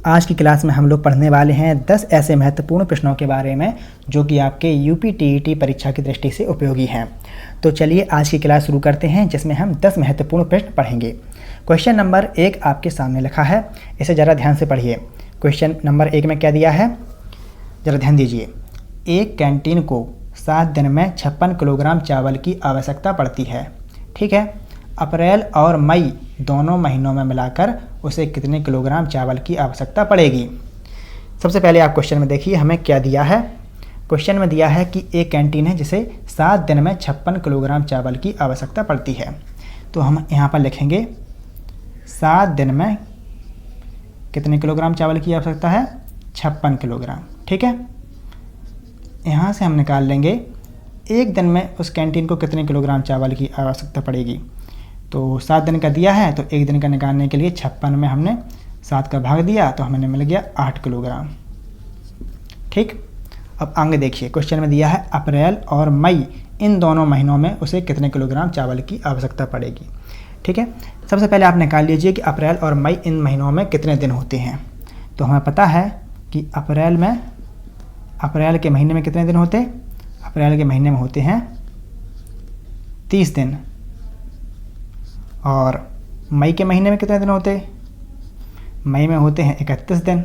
आज की क्लास में हम लोग पढ़ने वाले हैं 10 ऐसे महत्वपूर्ण प्रश्नों के बारे में जो कि आपके यूपी टीईटी परीक्षा की दृष्टि से उपयोगी हैं। तो चलिए आज की क्लास शुरू करते हैं, जिसमें हम 10 महत्वपूर्ण प्रश्न पढ़ेंगे। क्वेश्चन नंबर 1 आपके सामने लिखा है, इसे ज़रा ध्यान से पढ़िए। क्वेश्चन नंबर 1 में क्या दिया है, ज़रा ध्यान दीजिए। एक कैंटीन को 7 दिन में 56 किलोग्राम चावल की आवश्यकता पड़ती है। ठीक है, अप्रैल और मई दोनों महीनों में मिलाकर उसे कितने किलोग्राम चावल की आवश्यकता पड़ेगी। सबसे पहले आप क्वेश्चन में देखिए हमें क्या दिया है। क्वेश्चन में दिया है कि एक कैंटीन है जिसे 7 दिन में 56 किलोग्राम चावल की आवश्यकता पड़ती है। तो हम यहाँ पर लिखेंगे 7 दिन में कितने किलोग्राम चावल की आवश्यकता है, 56 किलोग्राम। ठीक है, यहाँ से हम निकाल लेंगे एक दिन में उस कैंटीन को कितने किलोग्राम चावल की आवश्यकता पड़ेगी। तो 7 दिन का दिया है, तो एक दिन का निकालने के लिए 56 में हमने 7 का भाग दिया तो हमें मिल गया 8 किलोग्राम। ठीक, अब आगे देखिए। क्वेश्चन में दिया है अप्रैल और मई इन दोनों महीनों में उसे कितने किलोग्राम चावल की आवश्यकता पड़ेगी। ठीक है, सबसे पहले आप निकाल लीजिए कि अप्रैल और मई इन महीनों में कितने दिन होते हैं। तो हमें पता है कि अप्रैल के महीने में कितने दिन होते, अप्रैल के महीने में होते हैं 30 दिन। और मई के महीने में कितने दिन होते, मई में होते हैं 31 दिन।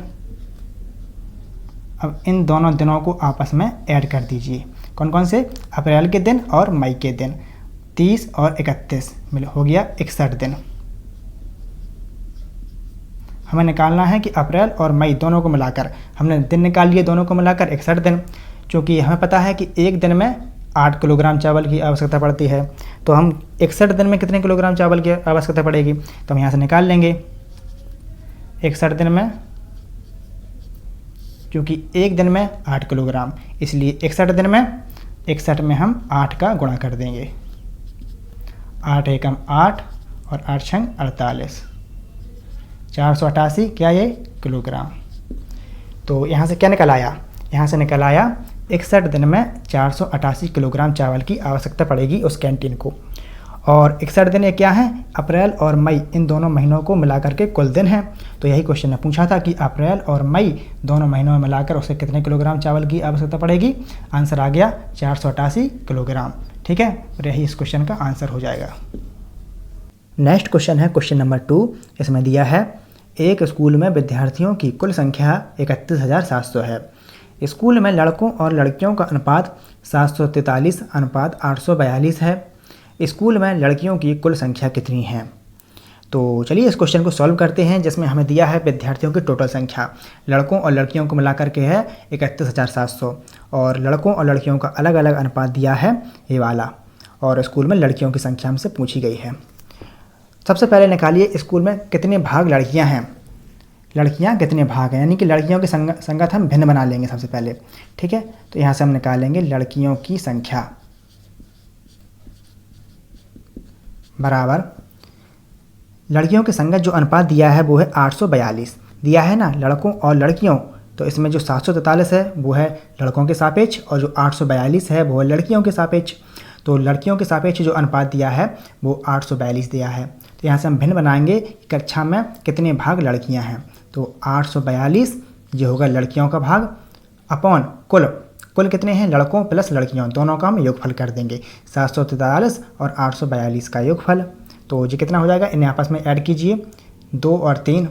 अब इन दोनों दिनों को आपस में ऐड कर दीजिए। कौन कौन से, अप्रैल के दिन और मई के दिन, 30 और 31 मिल हो गया 61 दिन। हमें निकालना है कि अप्रैल और मई दोनों को मिलाकर, हमने दिन निकाल लिए दोनों को मिलाकर 61 दिन। क्योंकि हमें पता है कि एक दिन में 8 किलोग्राम चावल की आवश्यकता पड़ती है, तो हम 61 दिन में कितने किलोग्राम चावल की आवश्यकता पड़ेगी, तो हम यहाँ से निकाल लेंगे 61 दिन में। क्योंकि एक दिन में 8 किलोग्राम, इसलिए 61 में हम 8 का गुणा कर देंगे। 8 एकम 8 और 8 छंग 48, 488 क्या ये किलोग्राम। तो यहाँ से क्या निकल आया, यहाँ से निकल आया 61 दिन में 488 किलोग्राम चावल की आवश्यकता पड़ेगी उस कैंटीन को। और 61 दिन ये क्या है, अप्रैल और मई इन दोनों महीनों को मिलाकर के कुल दिन हैं। तो यही क्वेश्चन ने पूछा था कि अप्रैल और मई दोनों महीनों में मिलाकर उसे कितने किलोग्राम चावल की आवश्यकता पड़ेगी। आंसर आ गया 488 किलोग्राम। ठीक है, और यही इस क्वेश्चन का आंसर हो जाएगा। नेक्स्ट क्वेश्चन है क्वेश्चन नंबर 2। इसमें दिया है एक स्कूल में विद्यार्थियों की कुल संख्या 31,700 है। स्कूल में लड़कों और लड़कियों का अनुपात 743 अनुपात 842 है। स्कूल में लड़कियों की कुल संख्या कितनी है। तो चलिए इस क्वेश्चन को सॉल्व करते हैं, जिसमें हमें दिया है विद्यार्थियों की टोटल संख्या, लड़कों और लड़कियों को मिलाकर के है 31,700, और लड़कों और लड़कियों का अलग अलग अनुपात दिया है ये वाला, और स्कूल में लड़कियों की संख्या हमसे पूछी गई है। सबसे पहले निकालिए स्कूल में कितने भाग लड़कियाँ हैं, लड़कियां कितने भाग हैं, यानी कि लड़कियों की संगत हम भिन्न बना लेंगे सबसे पहले। ठीक है, तो यहाँ से हम निकालेंगे लड़कियों की संख्या बराबर लड़कियों की संगत जो अनुपात दिया है वो है 842 दिया है ना, लड़कों और लड़कियों। तो इसमें जो 743 है वो है लड़कों के सापेक्ष, और जो 842 है वो है लड़कियों के सापेक्ष। तो लड़कियों के सापेक्ष जो अनुपात दिया है वो 842 दिया है। तो यहाँ से हम भिन्न बनाएंगे कि कक्षा में कितने भाग लड़कियाँ हैं। तो 842 ये होगा लड़कियों का भाग अपॉन कुल कितने हैं, लड़कों प्लस लड़कियों दोनों का हम योगफल कर देंगे, 743 और 842 का योगफल। तो ये कितना हो जाएगा, इन्हें आपस में ऐड कीजिए, 2 और 3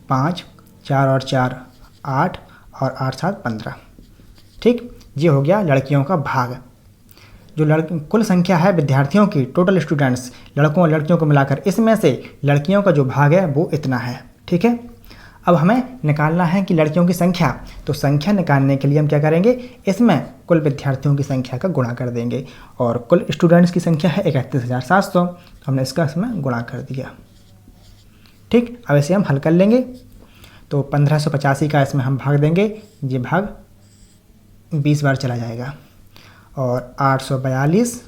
5, 4 और 4 8 और 8 7 15। ठीक, ये हो गया लड़कियों का भाग। जो कुल संख्या है विद्यार्थियों की, टोटल स्टूडेंट्स लड़कों और लड़कियों को मिलाकर, इसमें से लड़कियों का जो भाग है वो इतना है। ठीक है, अब हमें निकालना है कि लड़कियों की संख्या। तो संख्या निकालने के लिए हम क्या करेंगे, इसमें कुल विद्यार्थियों की संख्या का गुणा कर देंगे, और कुल स्टूडेंट्स की संख्या है 31,700, तो हमने इसका इसमें गुणा कर दिया। ठीक, अब इसे हम हल कर लेंगे। तो 1585 का इसमें हम भाग देंगे, ये भाग 20 बार चला जाएगा, और 842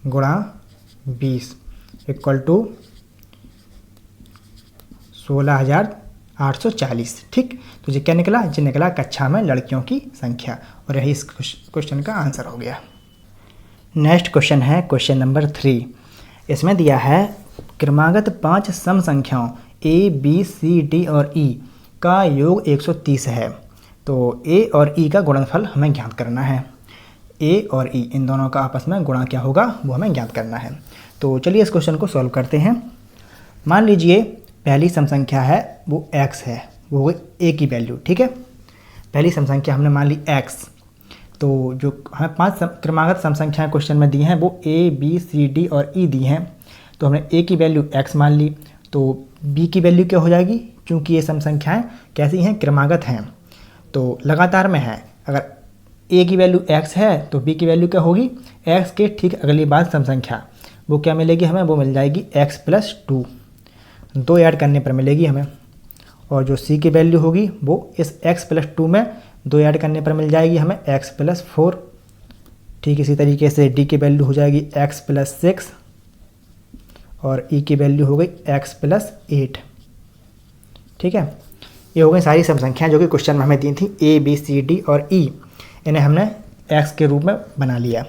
गुणा 20 इक्वल टू 16,840। ठीक, तो ये क्या निकला, ये निकला कक्षा में लड़कियों की संख्या, और यही इस क्वेश्चन का आंसर हो गया। नेक्स्ट क्वेश्चन है क्वेश्चन नंबर 3। इसमें दिया है क्रमागत 5 सम संख्याओं A, B, C, D और E का योग 130 है। तो ए और ई का गुणनफल हमें ज्ञात करना है। ए और ई इन दोनों का आपस में गुणा क्या होगा वो हमें ज्ञात करना है। तो चलिए इस क्वेश्चन को सॉल्व करते हैं। मान लीजिए पहली सम संख्या है वो x है, वो हो गई a की वैल्यू, ठीक है। पहली सम संख्या हमने मान ली x। तो जो हमें 5 क्रमागत सम संख्याएँ क्वेश्चन में दी हैं वो a, b, c, d और e दी हैं। तो हमने a की वैल्यू x मान ली, तो b की वैल्यू क्या हो जाएगी, क्योंकि ये सम संख्याएँ कैसी हैं, क्रमागत हैं, तो लगातार में है। अगर a की वैल्यू x है तो b की वैल्यू क्या होगी, x के ठीक अगली बार सम संख्या वो क्या मिलेगी हमें, वो मिल जाएगी x + 2, 2 ऐड करने पर मिलेगी हमें। और जो c की वैल्यू होगी वो इस x + 2 में 2 ऐड करने पर मिल जाएगी हमें x + 4। ठीक इसी तरीके से d की वैल्यू हो जाएगी x + 6 और e की वैल्यू हो गई x + 8। ठीक है, ये हो गई सारी सम संख्याएँ जो कि क्वेश्चन में हमें दी थी a, b, c, d और e, इन्हें हमने x के रूप में बना लिया।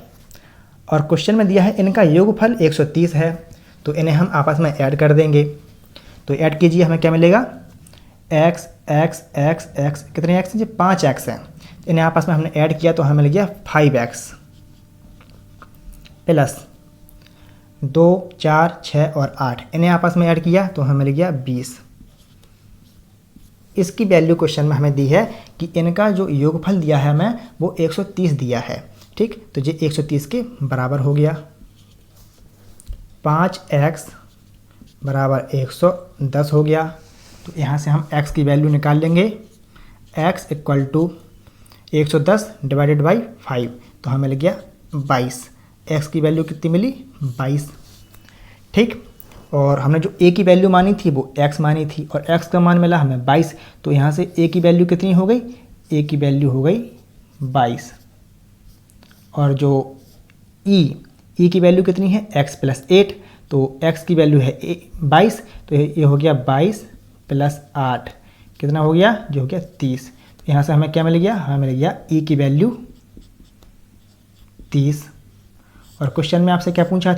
और क्वेश्चन में दिया है इनका योगफल 130 है, तो इन्हें हम आपस में ऐड कर देंगे। तो ऐड कीजिए, हमें क्या मिलेगा, x x x x, कितने x हैं जी, 5x हैं। इन्हें आपस में हमने ऐड किया तो हमें मिल गया 5x प्लस 2, 4, 6 और 8, इन्हें आपस में ऐड किया तो हमें मिल गया 20। इसकी वैल्यू क्वेश्चन में हमें दी है कि इनका जो योगफल दिया है हमें वो 130 दिया है। ठीक, तो ये 130 के बराबर हो गया। 5x बराबर 110 हो गया। तो यहाँ से हम x की वैल्यू निकाल लेंगे, x = 110 डिवाइडेड बाई 5, तो हमें मिल गया 22। x की वैल्यू कितनी मिली, 22। ठीक, और हमने जो a की वैल्यू मानी थी वो x मानी थी और x का मान मिला हमें 22, तो यहाँ से a की वैल्यू कितनी हो गई, a की वैल्यू हो गई 22। और जो e की वैल्यू कितनी है, x + 8, तो x की वैल्यू है 22, तो ये हो गया 22 + 8, कितना हो गया, जो हो गया 30। तो यहाँ से हमें क्या मिल गया, हमें मिल गया e की वैल्यू 30। और क्वेश्चन में आपसे क्या पूछा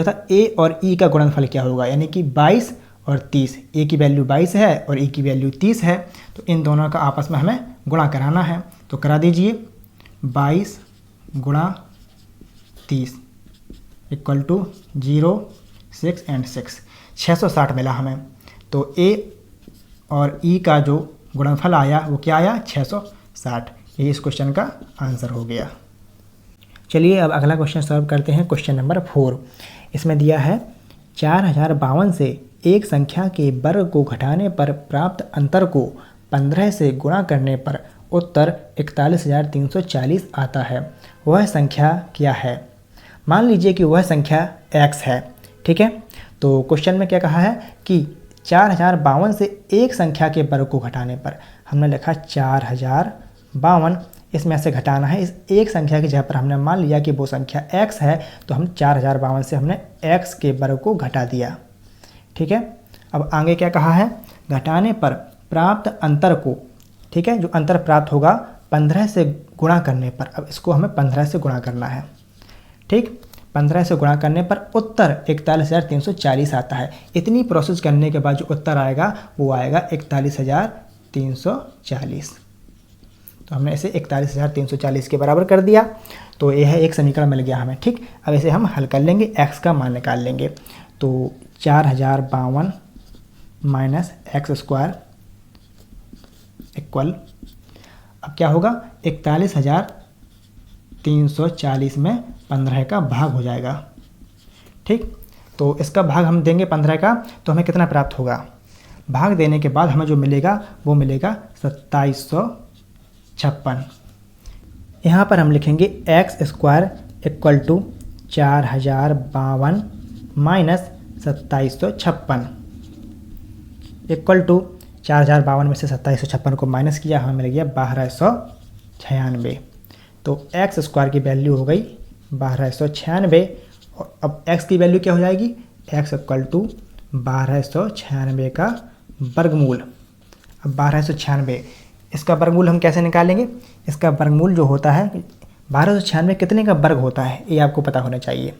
था a और e का गुणनफल क्या होगा, यानी कि 22 और 30। a की वैल्यू 22 है और e की वैल्यू 30 है, तो इन दोनों का आपस में हमें गुणा कराना है। तो करा दीजिए, 22 × 30 = 0, 6 and 6, 660 मिला हमें। तो a और e का जो गुणनफल आया वो क्या आया, 660। ये इस क्वेश्चन का आंसर हो गया। चलिए अब अगला क्वेश्चन सॉल्व करते हैं, क्वेश्चन नंबर 4। इसमें दिया है 4052 से एक संख्या के वर्ग को घटाने पर प्राप्त अंतर को 15 से गुणा करने पर उत्तर 41,340 आता है, वह संख्या क्या है। मान लीजिए कि वह संख्या x है। ठीक है, तो क्वेश्चन में क्या कहा है कि 4052 से एक संख्या के वर्ग को घटाने पर, हमने लिखा 4052, इसमें से घटाना है इस एक संख्या की जगह पर हमने मान लिया कि वो संख्या x है, तो हम 4052 से हमने x के वर्ग को घटा दिया। ठीक है, अब आगे क्या कहा है, घटाने पर प्राप्त अंतर को, ठीक है, जो अंतर प्राप्त होगा 15 से गुणा करने पर, अब इसको हमें 15 से गुणा करना है। ठीक, 15 से गुणा करने पर उत्तर 41,340 आता है। इतनी प्रोसेस करने के बाद जो उत्तर आएगा वो आएगा 41,340। तो हमने इसे 41,340 के बराबर कर दिया। तो यह है एक समीकरण मिल गया हमें। ठीक, अब इसे हम हल कर लेंगे, x का मान निकाल लेंगे। तो 4052 माइनस x² इक्वल, अब क्या होगा, 41,340 में 15 का भाग हो जाएगा। ठीक, तो इसका भाग हम देंगे 15 का, तो हमें कितना प्राप्त होगा, भाग देने के बाद हमें जो मिलेगा वो मिलेगा 2756। यहाँ पर हम लिखेंगे x² equal to 4052 minus 2756 equal to 4052 में से 2756 को माइनस किया, हमें मिल गया 1296। तो x² की वैल्यू हो गई 1296। और अब x की वैल्यू क्या हो जाएगी, x इक्वल टू 1296 का वर्गमूल। अब 1296, इसका वर्गमूल हम कैसे निकालेंगे, इसका वर्गमूल जो होता है 1296 कितने का वर्ग होता है ये आपको पता होना चाहिए।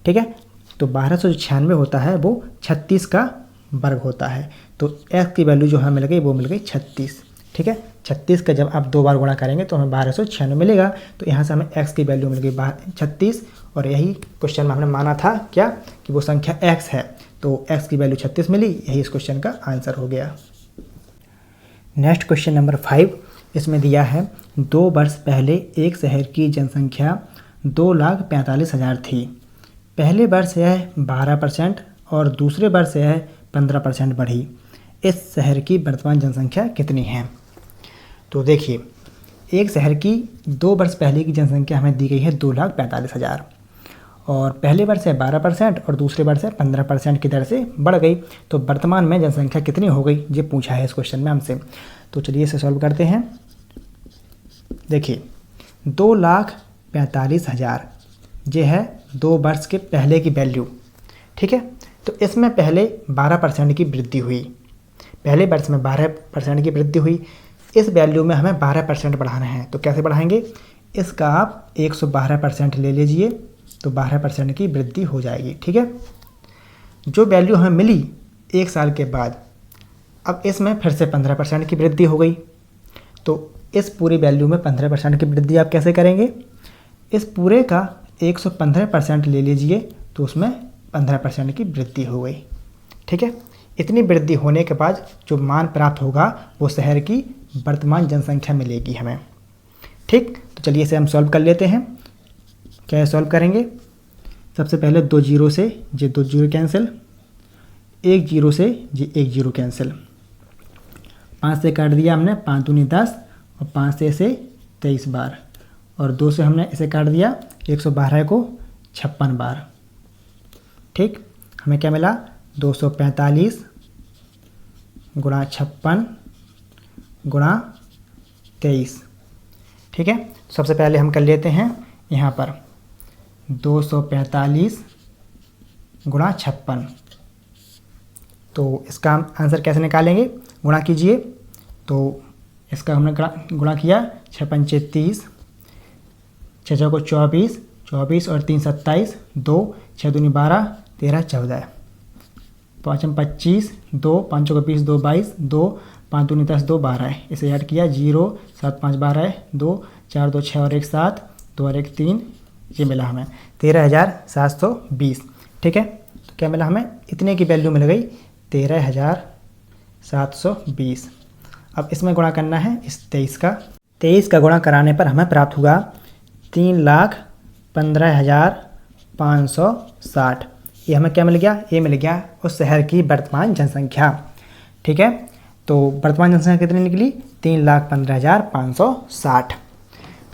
ठीक है, तो 1296 होता है वो 36 का वर्ग होता है। तो x की वैल्यू जो हमें मिल गई वो मिल गई 36। ठीक है, 36 का जब आप 2 बार गुणा करेंगे तो हमें 1296 मिलेगा। तो यहाँ से हमें x की वैल्यू मिल गई 36, और यही क्वेश्चन में हमने माना था क्या कि वो संख्या x है, तो x की वैल्यू 36 मिली, यही इस क्वेश्चन का आंसर हो गया। नेक्स्ट क्वेश्चन नंबर 5, इसमें दिया है 2 वर्ष पहले एक शहर की जनसंख्या 2,45,000 थी। पहले वर्ष यह 12% और दूसरे वर्ष यह 15% बढ़ी। इस शहर की वर्तमान जनसंख्या कितनी है? तो देखिए, एक शहर की 2 वर्ष पहले की जनसंख्या हमें दी गई है 2,45,000, और पहले वर्ष है 12% और दूसरे वर्ष है 15% की दर से बढ़ गई। तो वर्तमान में जनसंख्या कितनी हो गई, ये पूछा है इस क्वेश्चन में हमसे। तो चलिए इसे सॉल्व करते हैं। देखिए, 2,45,000 ये है 2 वर्ष के पहले की वैल्यू। ठीक है, तो इसमें पहले 12% की वृद्धि हुई, पहले वर्ष में 12% की वृद्धि हुई। इस वैल्यू में हमें 12% बढ़ाना है, तो कैसे बढ़ाएंगे? इसका आप 112% ले लीजिए, तो 12% की वृद्धि हो जाएगी। ठीक है, जो वैल्यू हमें मिली 1 साल के बाद, अब इसमें फिर से 15% की वृद्धि हो गई। तो इस पूरी वैल्यू में 15% की वृद्धि आप कैसे करेंगे? इस पूरे का 115% ले लीजिए, तो उसमें 15% की वृद्धि हो गई। ठीक है, इतनी वृद्धि होने के बाद जो मान प्राप्त होगा वो शहर की वर्तमान जनसंख्या मिलेगी हमें। ठीक, तो चलिए इसे हम सॉल्व कर लेते हैं। क्या सॉल्व करेंगे? सबसे पहले 2 जीरो से ये 2 जीरो कैंसिल, 1 जीरो से ये 1 जीरो कैंसिल, 5 से काट दिया हमने, 5 दूनी 10 और 5 से इसे 23 बार, और 2 से हमने इसे काट दिया 112 को 56 बार। ठीक, हमें क्या मिला? 245 गुणा 56 गुणा 23। ठीक है, सबसे पहले हम कर लेते हैं यहाँ पर 245 गुणा 56। तो इसका आंसर कैसे निकालेंगे? गुणा कीजिए। तो इसका हमने गुणा किया, 6 पंचे 30, 6 चौको 24, 24 और 3 27, 2 6 दूनी 12, 13 14, 5 25, 2 5 चौको 20, 2 22, 2 5 दूनी 10, 2 12। इसे ऐड किया, 0 7 5 12, 2 4 2 6 और 1 7, 2 और 1 3, ये मिला हमें 13,720। ठीक है, तो क्या मिला हमें? इतने की वैल्यू मिल गई 13,720। अब इसमें गुणा करना है इस 23 का गुणा कराने पर हमें प्राप्त होगा 3,15,560। ये हमें क्या मिल गया? ये मिल गया उस शहर की वर्तमान जनसंख्या। ठीक है, तो वर्तमान जनसंख्या कितनी निकली? 3,15,560,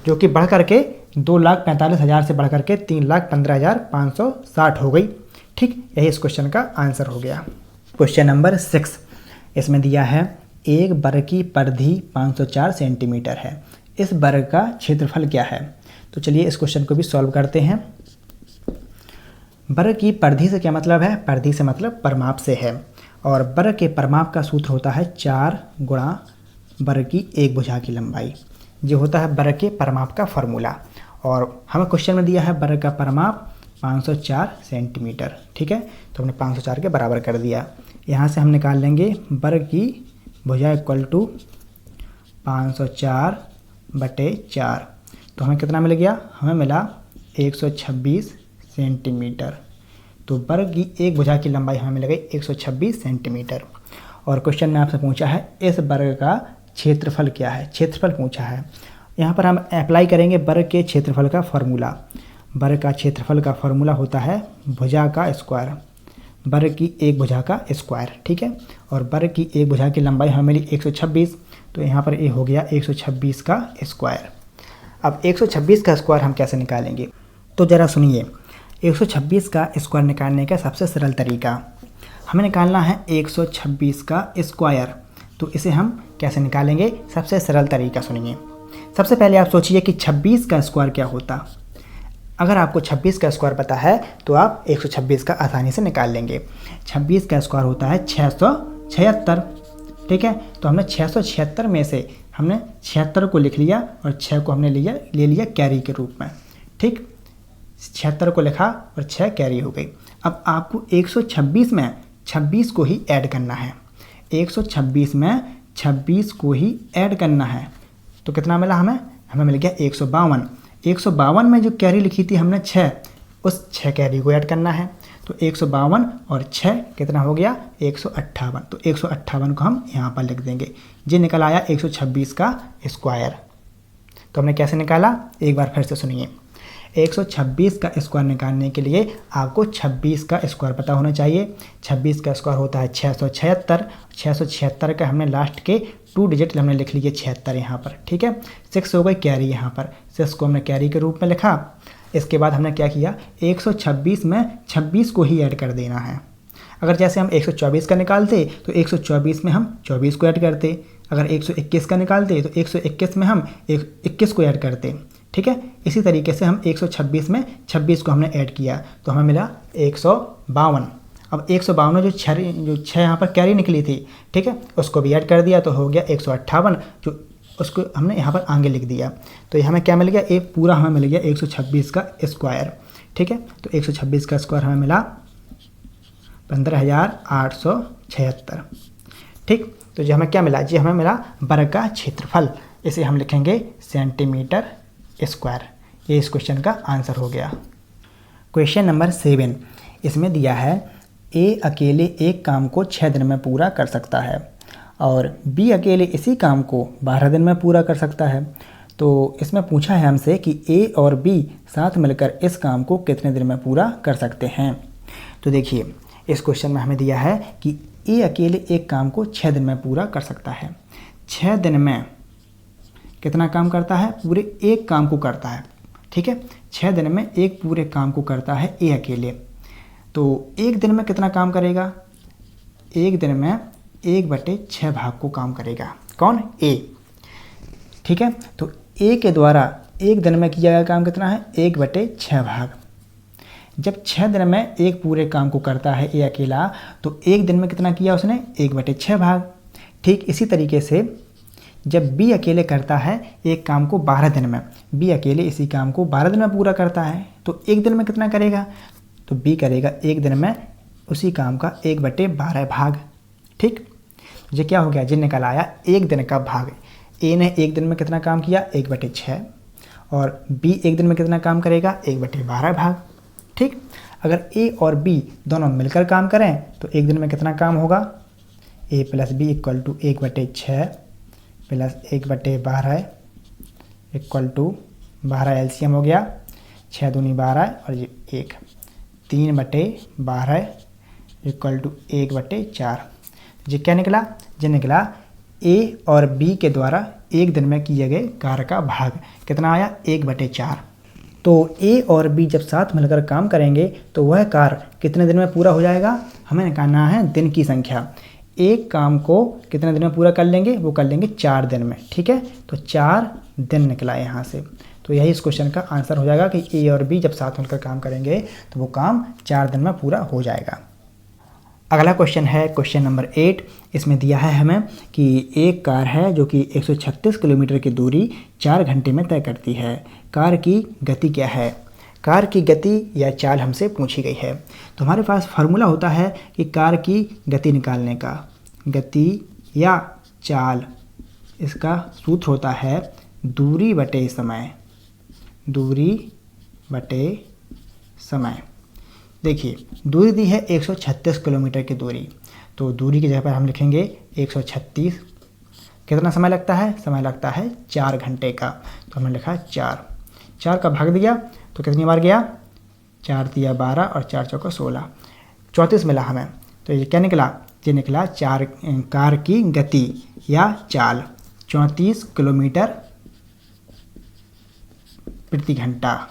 जो कि बढ़ करके 2,45,000 से बढ़ करके 3,15,560 हो गई। ठीक, यही इस क्वेश्चन का आंसर हो गया। क्वेश्चन नंबर 6, इसमें दिया है एक वर्ग की परिधि 504 सेंटीमीटर है। इस वर्ग का क्षेत्रफल क्या है? तो चलिए इस क्वेश्चन को भी सॉल्व करते हैं। वर्ग की परिधि से क्या मतलब है? परिधि से मतलब परिमाप से है, और वर्ग के परिमाप का सूत्र होता है 4 गुणा वर्ग की 1 भुजा की लंबाई। जो होता है वर्ग के परिमाप का फॉर्मूला, और हमें क्वेश्चन में दिया है वर्ग का परिमाप 504 सेंटीमीटर। ठीक है, तो हमने 504 के बराबर कर दिया। यहाँ से हम निकाल लेंगे वर्ग की भुजा इक्वल टू 504/4। तो हमें कितना मिल गया? हमें मिला 126 सेंटीमीटर। तो वर्ग की 1 भुजा की लंबाई हमें मिल गई 126 सेंटीमीटर। और क्वेश्चन में आपसे पूछा है इस वर्ग का क्षेत्रफल क्या है? क्षेत्रफल पूछा है। यहाँ पर हम अप्लाई करेंगे वर्ग के क्षेत्रफल का फॉर्मूला। वर्ग का क्षेत्रफल का फॉर्मूला होता है भुजा का स्क्वायर, वर्ग की 1 भुजा का स्क्वायर। ठीक है, और वर्ग की 1 भुजा की लंबाई हमें मिली 126, तो यहाँ पर ये हो गया 126 का स्क्वायर। अब 126 का स्क्वायर हम कैसे निकालेंगे? तो ज़रा सुनिए, 126 का स्क्वायर निकालने का सबसे सरल तरीका, हमें निकालना है 126 का स्क्वायर। तो इसे हम कैसे निकालेंगे? सबसे सरल तरीका सुनिए। सबसे पहले आप सोचिए कि 26 का स्क्वायर क्या होता। अगर आपको 26 का स्क्वायर पता है तो आप 126 का आसानी से निकाल लेंगे। 26 का स्क्वायर होता है 676। ठीक है, तो हमने 676 में से हमने 76 को लिख लिया और 6 को हमने ले लिया कैरी के रूप में। ठीक, 76 को लिखा और 6 कैरी हो गई। अब आपको 126 में 26 को ही ऐड करना है। 126 में 26 को ही ऐड करना है। तो कितना मिला हमें? हमें मिल गया 152। 152 में जो कैरी लिखी थी हमने 6, उस 6 कैरी को ऐड करना है। तो 152 और 6 कितना हो गया? 158। तो 158 को हम यहाँ पर लिख देंगे। ये निकल आया 126 का स्क्वायर। तो हमने कैसे निकाला? एक बार फिर से सुनिए। 126 का स्क्वायर निकालने के लिए आपको 26 का स्क्वायर पता होना चाहिए। 26 का स्क्वायर होता है 676। 676 का हमने लास्ट के 2 डिजिट हमने लिख लिए 76 यहाँ पर, ठीक है। 6 हो गई कैरी यहाँ पर, 6 को हमने कैरी के रूप में लिखा। इसके बाद हमने क्या किया? 126 में 26 को ही ऐड कर देना है। अगर जैसे हम 124 का निकालते तो 124 में हम 24 को ऐड करते। अगर 121 का निकालते तो 121 में हम 21 को ऐड करते, ठीक है। इसी तरीके से हम 126 में 26 को हमने ऐड किया तो हमें मिला 152। अब 152 में जो 6 यहाँ पर कैरी निकली थी, ठीक है, उसको भी ऐड कर दिया तो हो गया 158, जो उसको हमने यहाँ पर आगे लिख दिया। तो ये हमें क्या मिल गया? एक पूरा हमें मिल गया 126 का स्क्वायर, ठीक है। तो 126 का स्क्वायर हमें मिला 15,876, ठीक। तो जो हमें क्या मिला? जी हमें मिला वर्ग का क्षेत्रफल। इसे हम लिखेंगे सेंटीमीटर स्क्वायर। ये इस क्वेश्चन का आंसर हो गया। क्वेश्चन नंबर 7 इसमें दिया है ए अकेले एक काम को 6 दिन में पूरा कर सकता है और बी अकेले इसी काम को 12 दिन में पूरा कर सकता है। तो इसमें पूछा है हमसे कि ए और बी साथ मिलकर इस काम को कितने दिन में पूरा कर सकते हैं। तो देखिए इस क्वेश्चन में हमें दिया है कि ए अकेले एक काम को 6 दिन में पूरा कर सकता है। 6 दिन में कितना काम करता है? पूरे एक काम को करता है, ठीक है। 6 दिन में एक पूरे काम को करता है ए अकेले। तो एक दिन में कितना काम करेगा? एक दिन में 1/6 भाग को काम करेगा। कौन? ए, ठीक है। तो ए के द्वारा एक दिन में किया गया काम कितना है? 1/6 भाग। जब 6 दिन में एक पूरे काम को करता है ए अकेला, तो एक दिन में कितना किया उसने? 1/6 भाग। ठीक इसी तरीके से जब बी अकेले करता है एक काम को 12 दिन में, बी अकेले इसी काम को 12 दिन में पूरा करता है, तो एक दिन में कितना करेगा? तो बी करेगा एक दिन में उसी काम का 1/12 भाग, ठीक। ये क्या हो गया? ये निकल आया एक दिन का भाग। ए ने एक दिन में कितना काम किया? 1/6 और बी एक दिन में कितना काम करेगा? 1/12 भाग, ठीक। अगर ए और बी दोनों मिलकर काम करें तो एक दिन में कितना काम होगा? a + b = 1/6 प्लस 1/12 = 12 एलसीएम हो गया, 6 दूनी 12 और ये 1, 3/12 = 1/4। ये क्या निकला? ये निकला ए और बी के द्वारा एक दिन में किए गए कार्य का भाग कितना आया? 1/4। तो ए और बी जब साथ मिलकर काम करेंगे तो वह कार्य कितने दिन में पूरा हो जाएगा? हमें निकालना है दिन की संख्या। एक काम को कितने दिन में पूरा कर लेंगे? वो कर लेंगे 4 दिन में, ठीक है। तो 4 दिन निकला यहाँ से। तो यही इस क्वेश्चन का आंसर हो जाएगा कि ए और बी जब साथ मिलकर काम करेंगे तो वो काम 4 दिन में पूरा हो जाएगा। अगला क्वेश्चन है क्वेश्चन नंबर 8। इसमें दिया है हमें कि एक कार है जो कि 136 किलोमीटर की दूरी 4 घंटे में तय करती है। कार की गति क्या है? कार की गति या चाल हमसे पूछी गई है। तो हमारे पास फार्मूला होता है कि कार की गति निकालने का, गति या चाल, इसका सूत्र होता है दूरी बटे समय। दूरी बटे समय। देखिए दूरी दी है 136 किलोमीटर की दूरी, तो दूरी की जगह पर हम लिखेंगे 136। कितना समय लगता है? समय लगता है 4 घंटे का। तो हमने लिखा 4 का भाग दिया तो कितनी बार गया? 4 × 12 और 4 × 4 = 16, 34 मिला हमें। तो ये क्या निकला? ये निकला कार की गति या चाल 34 किलोमीटर प्रति घंटा।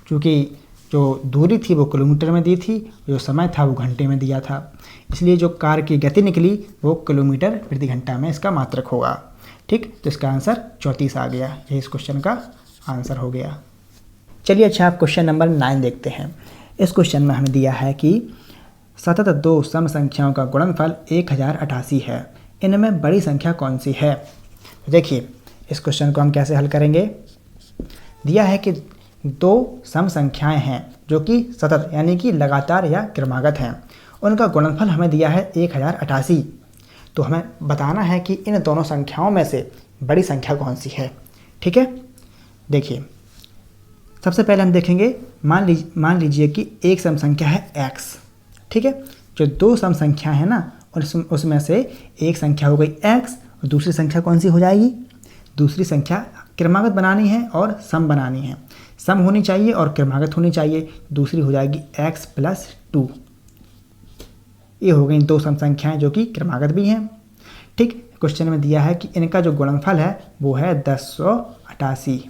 चूँकि जो दूरी थी वो किलोमीटर में दी थी, जो समय था वो घंटे में दिया था, इसलिए जो कार की गति निकली वो किलोमीटर प्रति घंटा में इसका मात्रक होगा, ठीक। तो इसका आंसर 34 आ गया। यही इस क्वेश्चन का आंसर हो गया। चलिए अच्छा आप क्वेश्चन नंबर 9 देखते हैं। इस क्वेश्चन में हमें दिया है कि सतत 2 सम संख्याओं का गुणनफल 1088 है। इनमें बड़ी संख्या कौन सी है? तो देखिए इस क्वेश्चन को हम कैसे हल करेंगे। दिया है कि 2 सम संख्याएं हैं जो कि सतत यानी कि लगातार या क्रमागत हैं, उनका गुणनफल हमें दिया है 1088। तो हमें बताना है कि इन दोनों संख्याओं में से बड़ी संख्या कौन सी है। ठीक है, देखिए सबसे पहले हम देखेंगे, मान लीजिए कि एक सम संख्या है x। ठीक है, जो दो सम संख्या है ना, और उसमें से एक संख्या हो गई x और दूसरी संख्या कौन सी हो जाएगी, दूसरी संख्या क्रमागत बनानी है और सम बनानी है। सम होनी चाहिए और क्रमागत होनी चाहिए। दूसरी हो जाएगी x + 2। ये हो गई दो सम संख्याएं जो कि क्रमागत भी हैं। ठीक, क्वेश्चन में दिया है कि इनका जो गुणनफल है वो है 1088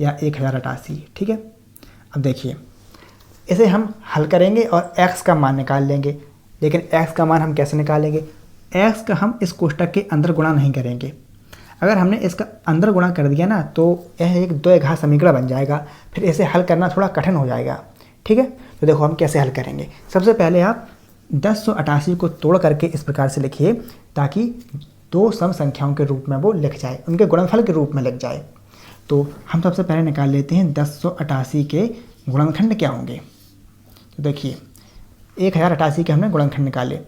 या 1088। ठीक है, अब देखिए इसे हम हल करेंगे और x का मान निकाल लेंगे। लेकिन x का मान हम कैसे निकालेंगे, x का हम इस कोष्टक के अंदर गुणा नहीं करेंगे। अगर हमने इसका अंदर गुणा कर दिया ना तो यह एक द्विघात समीकरण बन जाएगा, फिर इसे हल करना थोड़ा कठिन हो जाएगा। ठीक है, तो देखो हम कैसे हल करेंगे। सबसे पहले आप 1088 को तोड़ करके इस प्रकार से लिखिए ताकि दो सम संख्याओं के रूप में वो लिख जाए, उनके गुणनफल के रूप में लिख जाए। तो हम सबसे पहले निकाल लेते हैं 1088 के गुणनखंड क्या होंगे। तो देखिए 1088 के हमने गुणनखंड निकाले,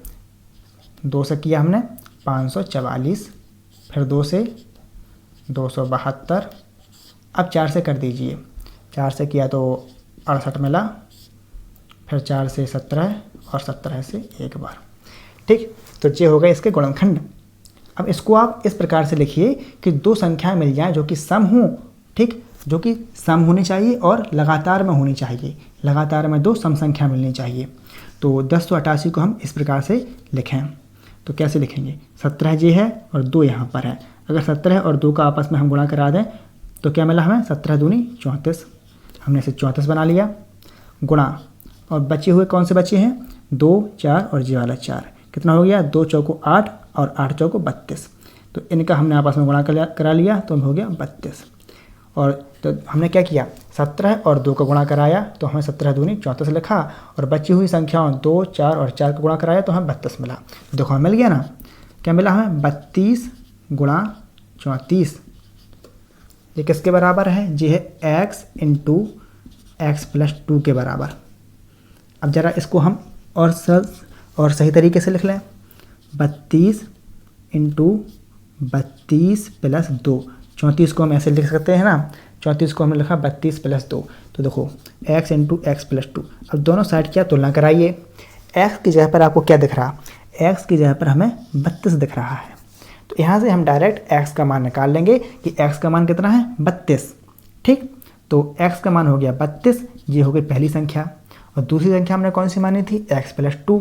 2 से किया हमने 544, फिर 2 से 272, अब 4 से कर दीजिए, 4 से किया तो 68 मिला, फिर 4 से 17 और 17 से एक बार। ठीक, तो ये हो गए इसके गुणनखंड। अब इसको आप इस प्रकार से लिखिए कि दो संख्याएं मिल जाएं जो कि सम हों। ठीक, जो कि सम होनी चाहिए और लगातार में होनी चाहिए, लगातार में दो सम संख्या मिलनी चाहिए। तो 1088 को हम इस प्रकार से लिखें, तो कैसे लिखेंगे, 17 ये है और 2 यहाँ पर है। अगर 17 और 2 का आपस में हम गुणा करा दें तो क्या मिला हमें, 17 दूनी 34। हमने इसे 34 बना लिया गुणा, और बचे हुए कौन से बचे हैं, 2, 4 और ये वाला 4। कितना हो गया, 2 चौको 8 और 8 चौको 32। तो इनका हमने आपस में गुणा करा लिया तो हो गया 32। और तो हमने क्या किया, 17 और 2 का गुणा कराया तो हमें 17 दूनी 34 लिखा, और बची हुई संख्याओं 2, 4 और 4 का गुणा कराया तो हमें 32 मिला। तो देखो हमें मिल गया ना, क्या मिला हमें, 32 गुणा 34। ये किसके बराबर है, ये है x × x + 2 के बराबर। अब ज़रा इसको हम और सही तरीके से लिख लें, 32 × 32 + 2। 34 को हम ऐसे लिख सकते हैं ना, 34 को हमने लिखा 32 + 2। तो देखो x × x + 2। अब दोनों साइड की तुलना कराइए। x की जगह पर आपको क्या दिख रहा, x की जगह पर हमें 32 दिख रहा है। तो यहाँ से हम डायरेक्ट x का मान निकाल लेंगे कि x का मान कितना है, 32। ठीक, तो x का मान हो गया 32, ये हो गई पहली संख्या। और दूसरी संख्या हमने कौन सी मानी थी, x + 2।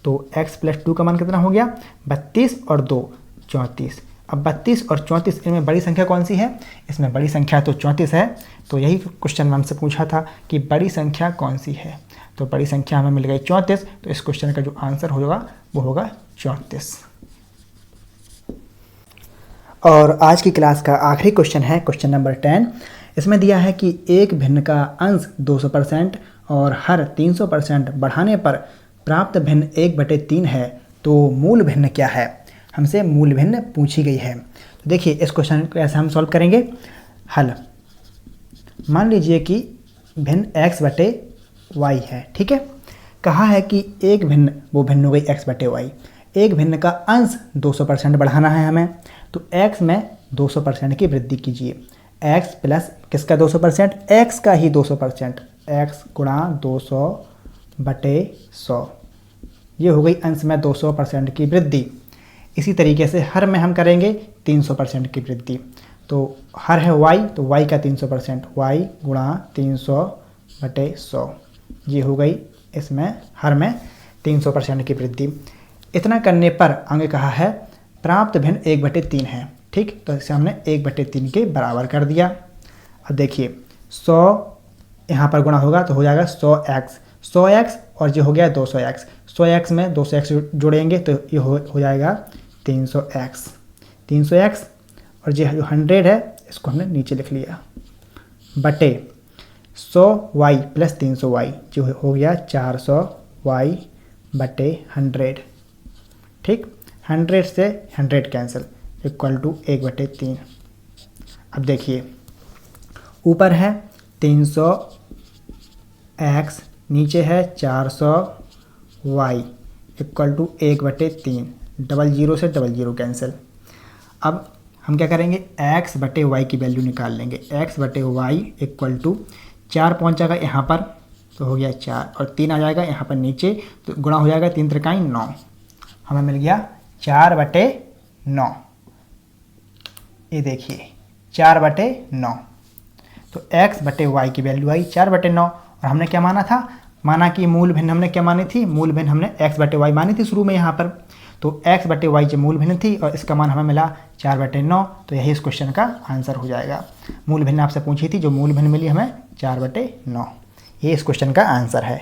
तो x + 2 का मान कितना हो गया, 32 और 2 34। अब 32 और 34 इनमें बड़ी संख्या कौन सी है, इसमें बड़ी संख्या तो 34 है। तो यही क्वेश्चन में हमसे पूछा था कि बड़ी संख्या कौन सी है, तो बड़ी संख्या हमें मिल गई 34। तो इस क्वेश्चन का जो आंसर होगा वो होगा 34। और आज की क्लास का आखिरी क्वेश्चन है क्वेश्चन नंबर 10। इसमें दिया है कि एक भिन्न का अंश 200% और हर 300% बढ़ाने पर प्राप्त भिन्न 1/3 है, तो मूल भिन्न क्या है। हमसे मूल भिन्न पूछी गई है। तो देखिए इस क्वेश्चन को ऐसे हम सॉल्व करेंगे। हल, मान लीजिए कि भिन्न x/y है। ठीक है, कहा है कि एक भिन्न, वो भिन्न हो गई x/y। एक भिन्न का अंश 200% बढ़ाना है हमें, तो x में 200% की वृद्धि कीजिए। x प्लस किसका 200%, x का ही 200%, x गुणा 200/100। ये हो गई अंश में 200% की वृद्धि। इसी तरीके से हर में हम करेंगे 300% की वृद्धि। तो हर है y, तो y का 300%, y गुणा 300/100। ये हो गई इसमें हर में 300% की वृद्धि। इतना करने पर आगे कहा है प्राप्त भिन्न 1/3 है। ठीक, तो इसे हमने 1/3 के बराबर कर दिया। अब देखिए 100 यहाँ पर गुणा होगा तो हो जाएगा 100x और ये हो गया 200x। 100x में 200x जोड़ेंगे तो ये हो जाएगा 300x और ये जो 100 है इसको हमने नीचे लिख लिया बटे 100y + 300y जो हो गया 400y/100। ठीक, 100 से 100 कैंसिल इक्वल टू 1/3। अब देखिए ऊपर है 300x, नीचे है 400y, equal to 1/3, double zero से डबल जीरो कैंसिल। अब हम क्या करेंगे, x बटे वाई की वैल्यू निकाल लेंगे। x बटे वाई इक्वल टू 4 पहुँच जाएगा यहाँ पर तो हो गया 4, और 3 आ जाएगा यहाँ पर नीचे तो गुणा हो जाएगा 3 त्रिकाई 9, हमें मिल गया 4/9। ये देखिए 4/9। तो x बटे वाई की वैल्यू आई 4/9, और हमने क्या माना था, माना कि मूल भिन्न हमने क्या मानी थी, मूल भिन्न हमने x बटे वाई मानी थी शुरू में यहाँ पर। तो x बटे वाई जो मूल भिन्न थी और इसका मान हमें मिला 4/9, तो यही इस क्वेश्चन का आंसर हो जाएगा। मूल भिन्न आपसे पूछी थी, जो मूल भिन्न मिली हमें 4/9, ये इस क्वेश्चन का आंसर है।